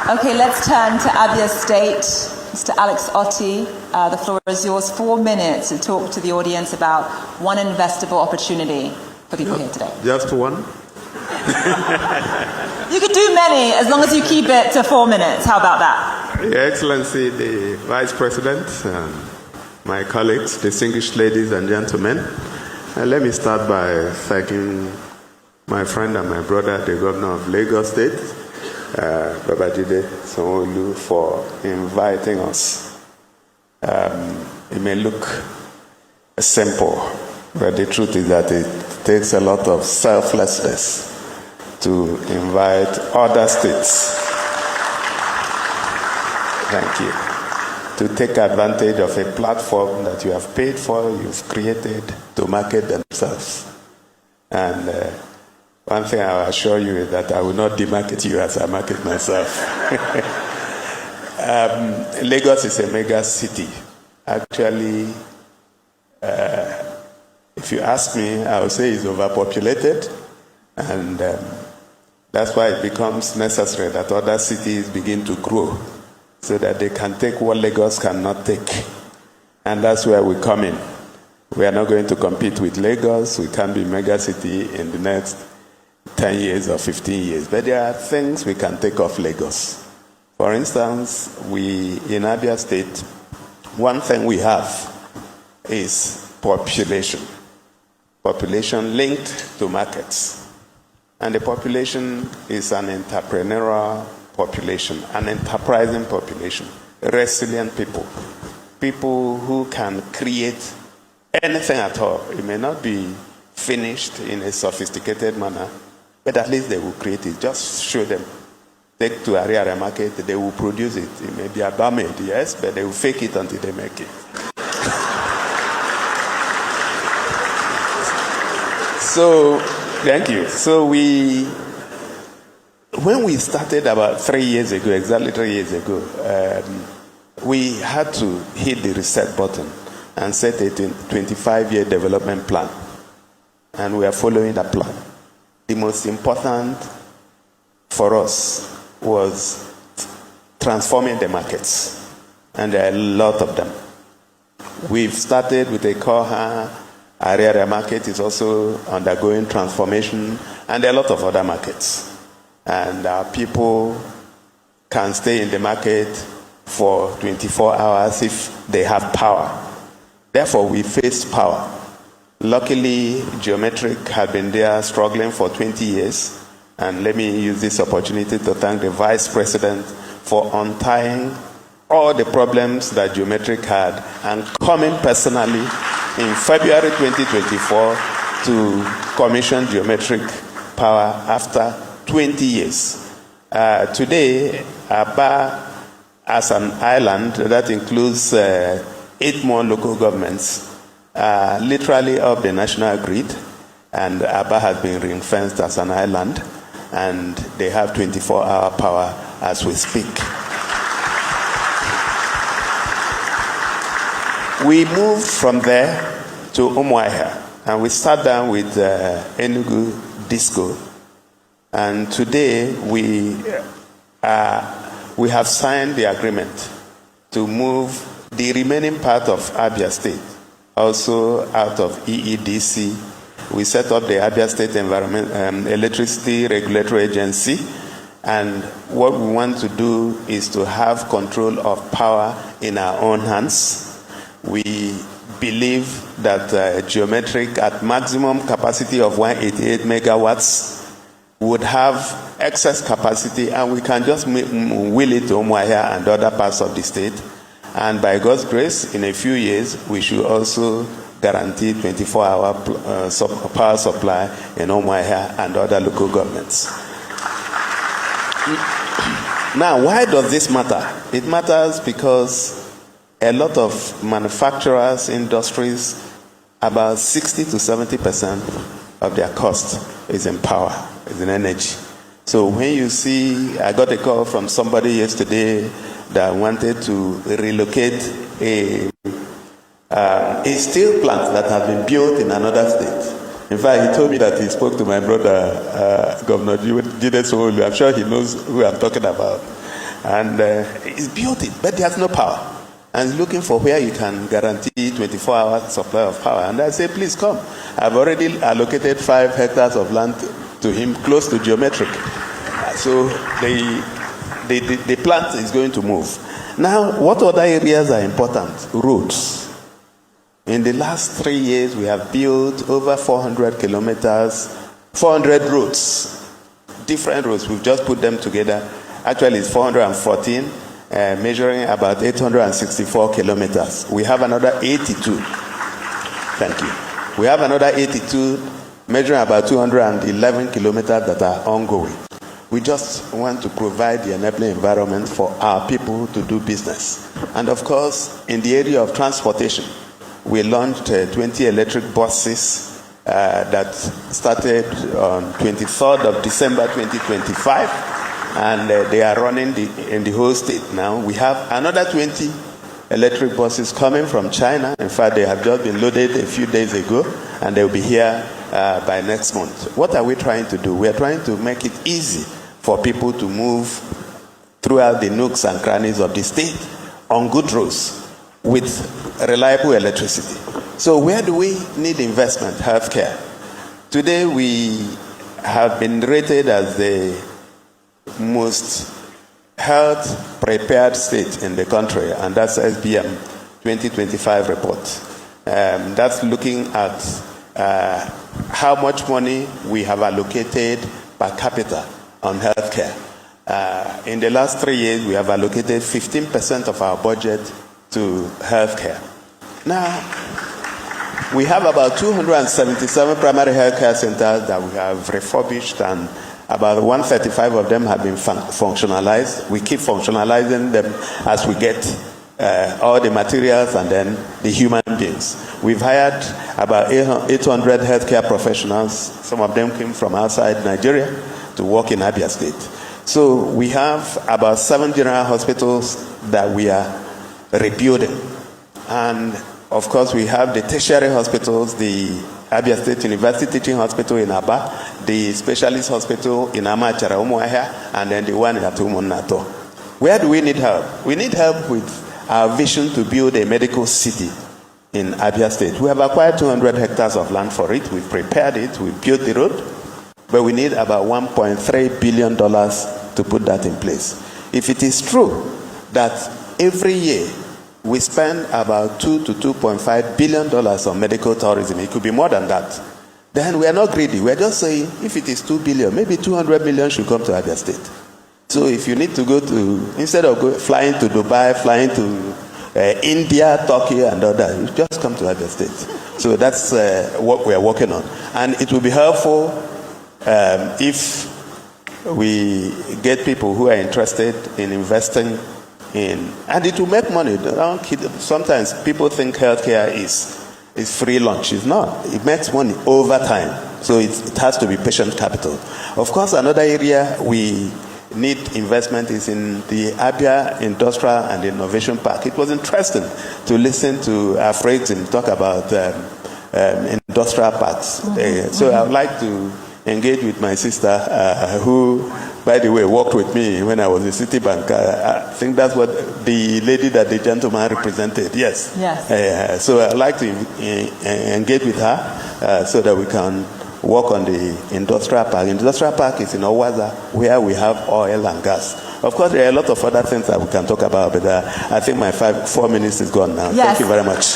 Okay, let's turn to Abia State. Mr. Alex Otti, the floor is yours. 4 minutes to talk to the audience about one investable opportunity for people here today. Just one? You could do many as long as you keep it to 4 minutes. How about that? Your Excellency, the Vice President, my colleagues, distinguished ladies and gentlemen, let me start by thanking my friend and my brother, the Governor of Lagos State, Babajide Sanwo-Olu, for inviting us. It may look simple, but the truth is that it takes a lot of selflessness to invite other states, thank you, to take advantage of a platform that you have paid for, you've created to market themselves. And one thing I will assure you is that I will not demarket you as I market myself. Lagos is a mega city. Actually, if you ask me, I would say it's overpopulated, and that's why it becomes necessary that other cities begin to grow so that they can take what Lagos cannot take. And that's where we come in. We are not going to compete with Lagos. We can't be mega city in the next 10 years or 15 years. But there are things we can take off Lagos. For instance, in Abia State, one thing we have is population. Population linked to markets. And the population is an entrepreneurial population, an enterprising population, resilient people, people who can create anything at all. It may not be finished in a sophisticated manner, but at least they will create it. Just show them. Take to area market, they will produce it. It may be abandoned, yes, but they will fake it until they make it. So, thank you. So when we started about 3 years ago, exactly 3 years ago, we had to hit the reset button and set a 25-year development plan. And we are following that plan. The most important for us was transforming the markets. And there are a lot of them. We've started with a core area market is also undergoing transformation, and there are a lot of other markets. And our people can stay in the market for 24 hours if they have power. Therefore, we faced power. Luckily, Geometric had been there struggling for 20 years. And let me use this opportunity to thank the Vice President for untying all the problems that Geometric had and coming personally in February 2024 to commission Geometric Power after 20 years. Today, Abia as an island that includes 8 more local governments, literally off the national grid, and Abia has been ring-fenced as an island, and they have 24-hour power as we speak. We moved from there to Umuahia, and we sat down with Enugu Disco, and today we have signed the agreement to move the remaining part of Abia State, also out of EEDC. We set up the Abia State Electricity Regulatory Agency, and what we want to do is to have control of power in our own hands. We believe that Geometric at maximum capacity of 188 megawatts would have excess capacity, and we can just wheel it to Umuahia and other parts of the state. And by God's grace, in a few years, we should also guarantee 24-hour power supply in Umuahia and other local governments. Now, why does this matter? It matters because a lot of manufacturers, industries, about 60 to 70% of their cost is in power, is in energy. So when you see, I got a call from somebody yesterday that wanted to relocate a steel plant that had been built in another state. In fact, he told me that he spoke to my brother, Governor Jide Sanwo-Olu. I'm sure he knows who I'm talking about. And he's built it, but he has no power. And he's looking for where you can guarantee 24-hour supply of power. And I say, please come. I've already allocated 5 hectares of land to him, close to geometric. So the plant is going to move. Now, what other areas are important? Roads. In the last 3 years, we have built over 400 kilometers, 400 roads, different roads. We've just put them together. Actually, it's 414, measuring about 864 kilometers. We have another 82. Thank you. We have another 82, measuring about 211 kilometers that are ongoing. We just want to provide the enabling environment for our people to do business. And of course, in the area of transportation, we launched 20 electric buses that started on 23rd of December 2025, and they are running in the whole state now. We have another 20 electric buses coming from China. In fact, they have just been loaded a few days ago, and they'll be here by next month. What are we trying to do? We are trying to make it easy for people to move throughout the nooks and crannies of the state on good roads with reliable electricity. So where do we need investment? Healthcare. Today we have been rated as the most health prepared state in the country, and that's SBM 2025 report. That's looking at how much money we have allocated per capita on healthcare. In the last 3 years, we have allocated 15% of our budget to healthcare. Now, we have about 277 primary healthcare centers that we have refurbished, and about 135 of them have been functionalized. We keep functionalizing them as we get all the materials and then the human beings. We've hired about 800 healthcare professionals. Some of them came from outside Nigeria to work in Abia State. So we have about 7 general hospitals that we are rebuilding. And of course, we have the tertiary hospitals, the Abia State University Teaching Hospital in Aba, the specialist hospital in Amachara, Umuahia, and then the one at Umunato. Where do we need help? We need help with our vision to build a medical city in Abia State. We have acquired 200 hectares of land for it. We've prepared it. We've built the road. But we need about $1.3 billion to put that in place. If it is true that every year we spend about $2 to $2.5 billion on medical tourism, it could be more than that, then we are not greedy. We are just saying, if it is $2 billion, maybe $200 million should come to Abia State. So if you need to go to, instead of flying to Dubai, flying to India, Turkey, and all that, you just come to Abia State. So that's what we are working on. And it will be helpful if we get people who are interested in investing in, and it will make money. Sometimes people think healthcare is free lunch. It's not. It makes money over time. So it has to be patient capital. Of course, another area we need investment is in the Abia Industrial and Innovation Park. It was interesting to listen to Afrexim talk about industrial parks. So I would like to engage with my sister, who, by the way, worked with me when I was in Citibank. I think that's what the lady that the gentleman represented. Yes. Yes. So I'd like to engage with her so that we can work on the industrial park. Industrial park is in Owaza, where we have oil and gas. Of course, there are a lot of other things that we can talk about, but I think my 4 minutes is gone now. Yes. Thank you very much.